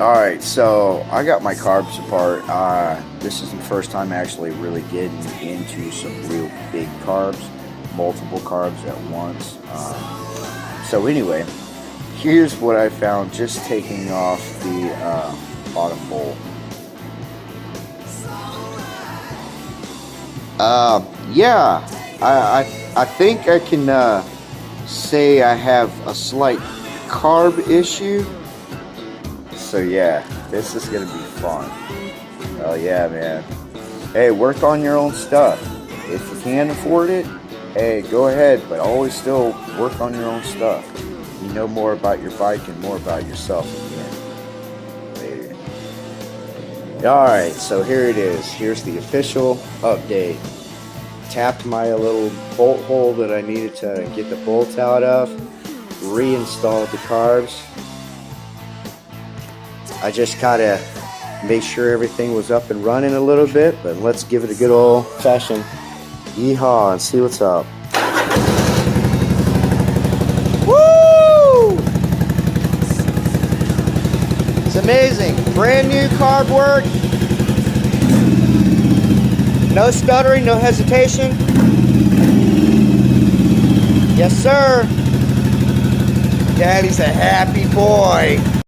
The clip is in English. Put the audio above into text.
Alright, so I got my carbs apart. This is the first time actually really getting into some real big carbs, multiple carbs at once. So anyway, here's what I found just taking off the bottom bowl. Yeah, I think I can say I have a slight carb issue. So yeah, this is gonna be fun. Oh yeah, man. Hey, work on your own stuff. If you can afford it, hey, go ahead, but always still work on your own stuff. You know more about your bike and more about yourself again. Later. Alright, so here it is. Here's the official update. Tapped my little bolt hole that I needed to get the bolt out of. Reinstalled the carbs. I just gotta make sure everything was up and running a little bit, but let's give it a good old fashioned yeehaw and see what's up. Woo! It's amazing. Brand new carb work. No stuttering, no hesitation. Yes, sir. Daddy's a happy boy.